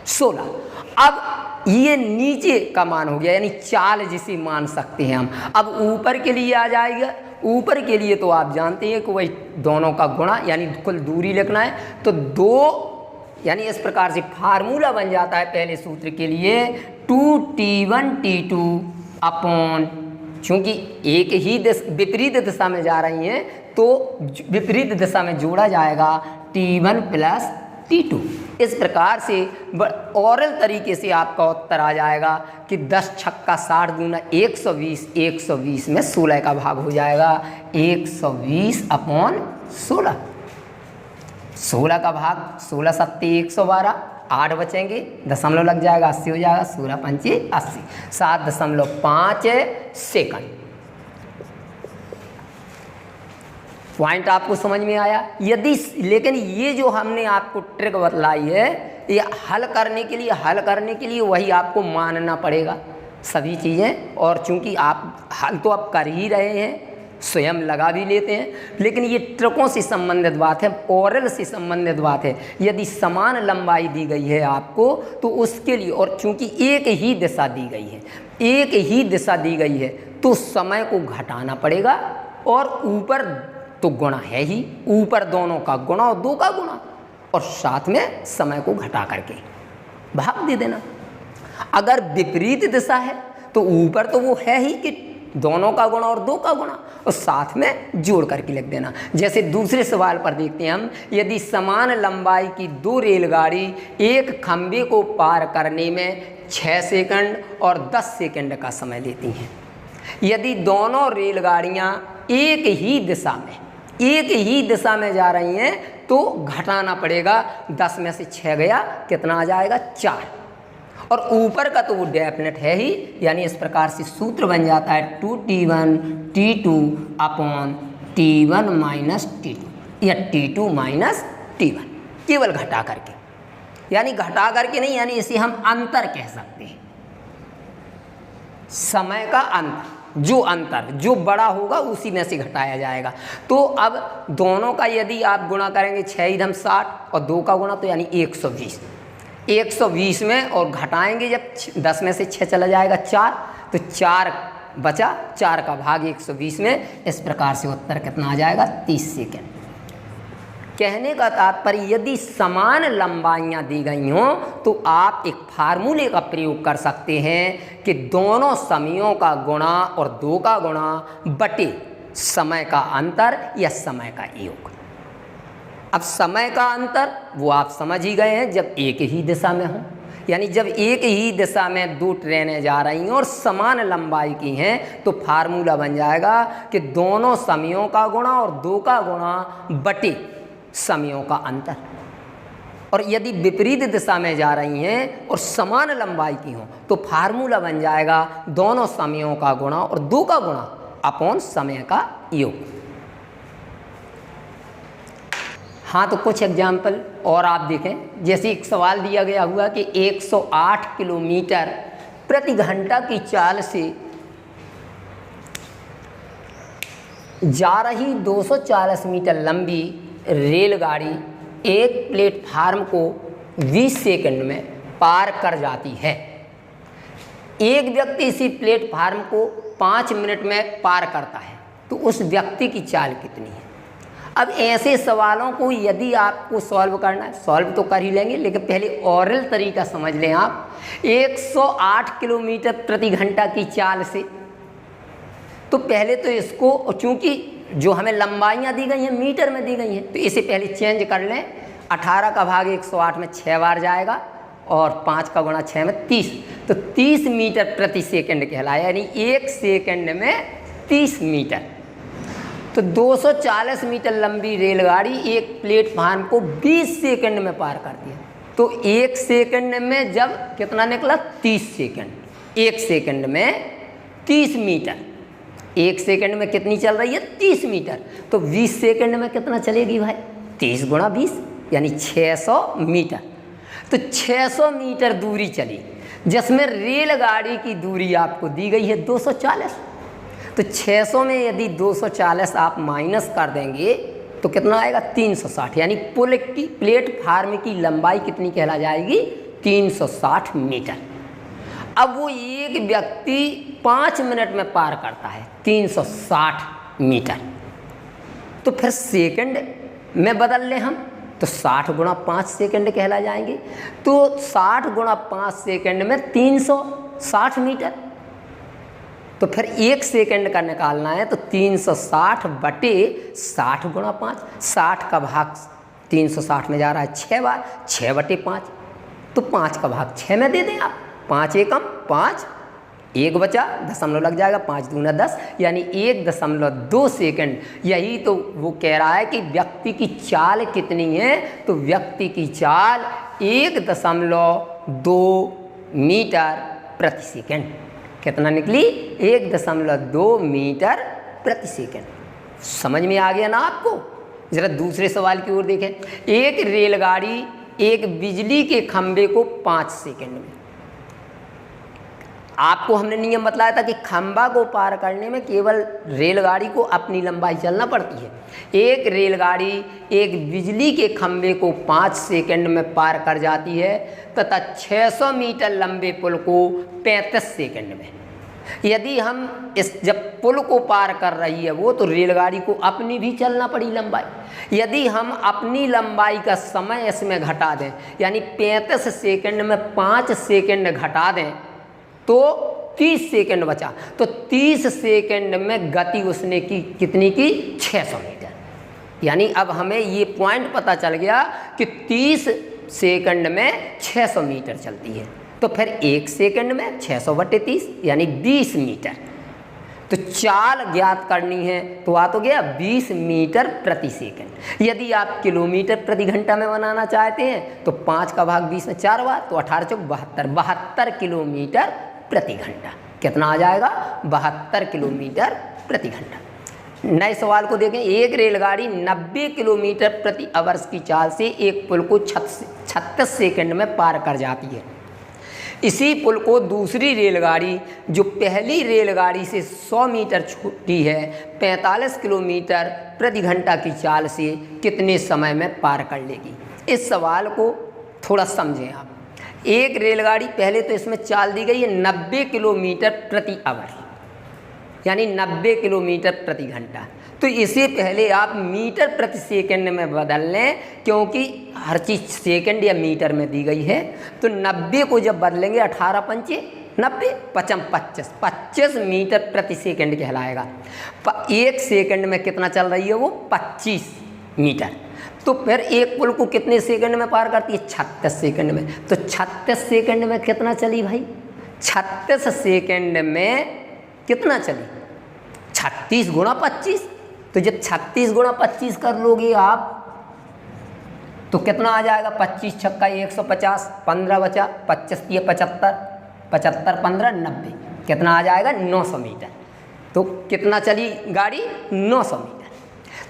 16। अब ये नीचे का मान हो गया, यानी चाल जिसे मान सकते हैं हम। अब ऊपर के लिए आ जाएगा। ऊपर के लिए तो आप जानते हैं कि वही दोनों का गुणा, यानी कुल दूरी लिखना है। तो 2, यानी इस प्रकार से फार्मूला बन जाता है पहले सूत्र के लिए 2t1 t2 अपॉन, चूंकि एक ही विपरीत दिशा में जा रही हैं तो विपरीत दिशा में जोड़ा जाएगा t1 प्लस t2। इस प्रकार से ओरल तरीके से आपका उत्तर आ जाएगा कि 10 छक्का 60 दूना 120, 120 में 16 का भाग हो जाएगा 120 अपॉन 16। 16 का भाग 16 सत्ती 112, 8 बचेंगे, दशमलव लग जाएगा, 80 हो जाएगा, 16 पंचे 80, 7.5 सेकंड। पॉइंट आपको समझ में आया? यदि लेकिन ये जो हमने आपको ट्रिक बतलाई है, ये हल करने के लिए वही आपको मानना पड़ेगा सभी चीज़ें। और चूंकि आप हल तो आप कर ही रहे हैं, स्वयं लगा भी लेते हैं, लेकिन ये ट्रिकों से संबंधित बात है, ओरल से संबंधित बात है। यदि समान लंबाई दी गई है आपको तो उसके लिए, और चूंकि एक ही दिशा दी गई है, एक ही दिशा दी गई है तो समय को घटाना पड़ेगा। और ऊपर तो गुणा है ही, ऊपर दोनों का गुणा और 2 का गुणा, और साथ में समय को घटा करके भाग दे देना। अगर विपरीत दिशा है तो ऊपर तो वो है ही कि दोनों का गुणा और 2 का गुणा, और साथ में जोड़ करके लिख देना। जैसे दूसरे सवाल पर देखते हैं हम, यदि समान लंबाई की 2 रेलगाड़ी एक खंभे को पार करने में 6 सेकंड और 10 सेकंड का समय लेती हैं, यदि दोनों रेलगाड़ियां एक ही दिशा में जा रही हैं तो घटाना पड़ेगा। 10 में से 6 गया, कितना आ जाएगा, 4। और ऊपर का तो वो डेफिनेट है ही, यानी इस प्रकार से सूत्र बन जाता है 2t1 t2 upon t1 minus t2 या t2 माइनस t1, केवल घटा करके, यानी घटा करके नहीं, यानी इसे हम अंतर कह सकते हैं, समय का अंतर। जो अंतर जो बड़ा होगा उसी में से घटाया जाएगा। तो अब दोनों का यदि आप गुणा करेंगे 6 इधम 60 और 2 का गुणा तो यानी 120, 120 में, और घटाएंगे जब 10 में से 6 चला जाएगा 4, तो 4 बचा, 4 का भाग 120 में। इस प्रकार से उत्तर कितना आ जाएगा, 30 सेकेंड। कहने का तात्पर्य, यदि समान लंबाइयां दी गई हों तो आप एक फार्मूले का प्रयोग कर सकते हैं कि दोनों समयों का गुणा और 2 का गुणा बटे समय का अंतर या समय का योग। अब समय का अंतर वो आप समझ ही गए हैं, जब एक ही दिशा में हो, यानी जब एक ही दिशा में 2 ट्रेनें जा रही हैं और समान लंबाई की हैं तो फार्मूला बन जाएगा कि दोनों समयों का गुणा और 2 का गुणा बटे समयों का अंतर। और यदि विपरीत दिशा में जा रही हैं और समान लंबाई की हों तो फार्मूला बन जाएगा दोनों समयों का गुणा और 2 का गुणा अपॉन समय का योग। हाँ, तो कुछ एग्जाम्पल और आप देखें। जैसे एक सवाल दिया गया हुआ कि 108 किलोमीटर प्रति घंटा की चाल से जा रही 240 मीटर लंबी रेलगाड़ी एक प्लेटफार्म को 20 सेकंड में पार कर जाती है। एक व्यक्ति इसी प्लेटफार्म को 5 मिनट में पार करता है, तो उस व्यक्ति की चाल कितनी है? अब ऐसे सवालों को यदि आपको सॉल्व करना है, सॉल्व तो कर ही लेंगे, लेकिन पहले ओरल तरीका समझ लें आप। 108 किलोमीटर प्रति घंटा की चाल से, तो पहले तो इसको, चूंकि जो हमें लंबाइयाँ दी गई हैं मीटर में दी गई हैं, तो इसे पहले चेंज कर लें। 18 का भाग 108 में 6 बार जाएगा और 5 का गुणा 6 में 30, तो 30 मीटर प्रति सेकंड कहलाया, यानी 1 सेकंड में 30 मीटर। तो 240 मीटर लंबी रेलगाड़ी एक प्लेटफार्म को 20 सेकंड में पार करती है। तो 1 सेकंड में जब कितना निकला, 30 सेकंड। 1 सेकंड में 30 मीटर, 1 सेकंड में कितनी चल रही है, 30 मीटर। तो 20 सेकंड में कितना चलेगी भाई, 30 गुणा 20 यानी 600 मीटर। तो 600 मीटर दूरी चली, जिसमें रेलगाड़ी की दूरी आपको दी गई है 240। तो 600 में यदि 240 आप माइनस कर देंगे तो कितना आएगा 360, यानी पुल की प्लेटफार्म की लंबाई कितनी कहला जाएगी 360 मीटर। अब वो एक व्यक्ति 5 मिनट में पार करता है 360 मीटर, तो फिर सेकंड में बदल लें हम तो 60 गुणा 5 सेकंड कहला जाएंगे। तो 60 गुणा 5 सेकंड में 360 मीटर। तो फिर 1 सेकंड का निकालना है तो 360 बटे 60 गुणा 5, 60 का भाग 360 में जा रहा है 6 बार, 6 बटे 5, तो 5 का भाग 6 में दे दें आप। 5 एकम 5, 1 बचा, दशमलव लग जाएगा, 5 दूना 10, यानी 1.2 सेकंड। यही तो वो कह रहा है कि व्यक्ति की चाल कितनी है, तो व्यक्ति की चाल 1.2 मीटर प्रति सेकंड। कितना निकली 1.2 मीटर प्रति सेकंड। समझ में आ गया ना आपको? जरा दूसरे सवाल की ओर देखें। एक रेलगाड़ी एक बिजली के खंभे को 5 सेकंड में, आपको हमने नियम बतलाया था कि खंभा को पार करने में केवल रेलगाड़ी को अपनी लंबाई चलना पड़ती है। एक रेलगाड़ी एक बिजली के खंभे को 5 सेकंड में पार कर जाती है तथा 600 मीटर लंबे पुल को 35 सेकंड में। यदि हम जब पुल को पार कर रही है वो, तो रेलगाड़ी को अपनी भी चलना पड़ी लंबाई। यदि हम अपनी लंबाई का समय इसमें घटा दें, यानी 35 सेकंड में 5 सेकंड घटा दें तो 30 सेकंड बचा। तो 30 सेकंड में गति उसने की कितनी की 600 मीटर। यानी अब हमें ये पॉइंट पता चल गया कि 30 सेकंड में 600 मीटर चलती है। तो फिर 1 सेकंड में 600 बटे 30 यानी 20 मीटर। तो चाल ज्ञात करनी है तो आ तो गया 20 मीटर प्रति सेकंड। यदि आप किलोमीटर प्रति घंटा में बनाना चाहते हैं तो 5 का भाग 20 में 4 बार, तो 18 चौक 72, 72 किलोमीटर प्रति घंटा। कितना आ जाएगा 72 किलोमीटर प्रति घंटा। नए सवाल को देखें। एक रेलगाड़ी 90 किलोमीटर प्रति आवर्स की चाल से एक पुल को 36 सेकंड में पार कर जाती है। इसी पुल को दूसरी रेलगाड़ी जो पहली रेलगाड़ी से 100 मीटर छोटी है 45 किलोमीटर प्रति घंटा की चाल से कितने समय में पार कर लेगी। इस सवाल को थोड़ा समझें आप। एक रेलगाड़ी, पहले तो इसमें चाल दी गई है 90 किलोमीटर प्रति आवर, यानी 90 किलोमीटर प्रति घंटा। तो इसे पहले आप मीटर प्रति सेकंड में बदल लें, क्योंकि हर चीज़ सेकंड या मीटर में दी गई है। तो 90 को जब बदलेंगे 18 पंचे 90, 55, 25 मीटर प्रति सेकंड कहलाएगा। 1 सेकंड में कितना चल रही है वो 25 मीटर। तो फिर एक पुल को कितने सेकंड में पार करती है 36 सेकंड में। तो 36 सेकंड में कितना चली भाई 36 सेकंड में कितना चली 36 गुणा 25। तो जब 36 गुणा 25 कर लोगे आप तो कितना आ जाएगा 25 छक्का 150, 15 बचा, 25 या 75, 75 15 90, कितना आ जाएगा 900 मीटर। तो कितना चली गाड़ी 900 मीटर।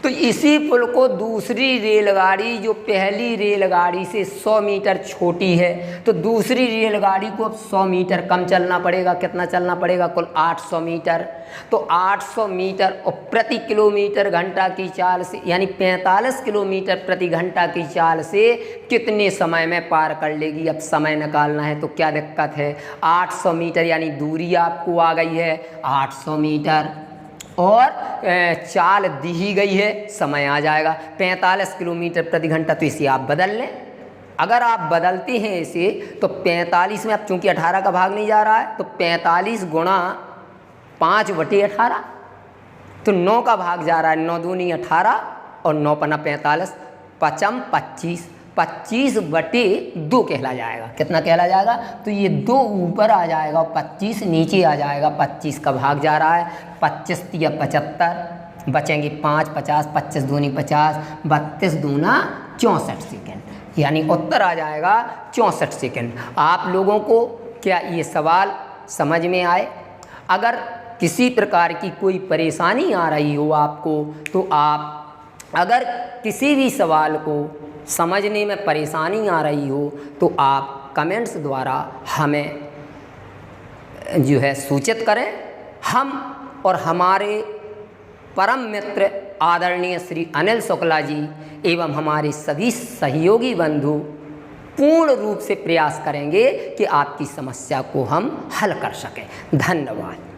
तो इसी पुल को दूसरी रेलगाड़ी जो पहली रेलगाड़ी से 100 मीटर छोटी है, तो दूसरी रेलगाड़ी को अब 100 मीटर कम चलना पड़ेगा। कितना चलना पड़ेगा कुल 800 मीटर। तो 800 मीटर और प्रति किलोमीटर घंटा की चाल से, यानी 45 किलोमीटर प्रति घंटा की चाल से कितने समय में पार कर लेगी। अब समय निकालना है तो क्या दिक्कत है। 800 मीटर यानी दूरी आपको आ गई है 800 मीटर और चाल दी ही गई है, समय आ जाएगा 45 किलोमीटर प्रति घंटा। तो इसे आप बदल लें। अगर आप बदलते हैं इसे तो 45 में, अब चूंकि 18 का भाग नहीं जा रहा है, तो 45 गुणा 5 बटे 18, तो 9 का भाग जा रहा है, 9 दूनी 18 और 9 पन्ना 45, 55 25, 25 बटे 2 कहला जाएगा। कितना कहला जाएगा, तो ये 2 ऊपर आ जाएगा और 25 नीचे आ जाएगा। 25 का भाग जा रहा है, 25 या 75, बचेंगे 5, 50, 25 दूनी 50, 32 दूना 64 सेकेंड, यानी उत्तर आ जाएगा 64 सेकेंड। आप लोगों को क्या ये सवाल समझ में आए? अगर किसी प्रकार की कोई परेशानी आ रही हो आपको, तो आप अगर किसी भी सवाल को समझने में परेशानी आ रही हो तो आप कमेंट्स द्वारा हमें जो है सूचित करें। हम और हमारे परम मित्र आदरणीय श्री अनिल शुक्ला जी एवं हमारे सभी सहयोगी बंधु पूर्ण रूप से प्रयास करेंगे कि आपकी समस्या को हम हल कर सकें। धन्यवाद।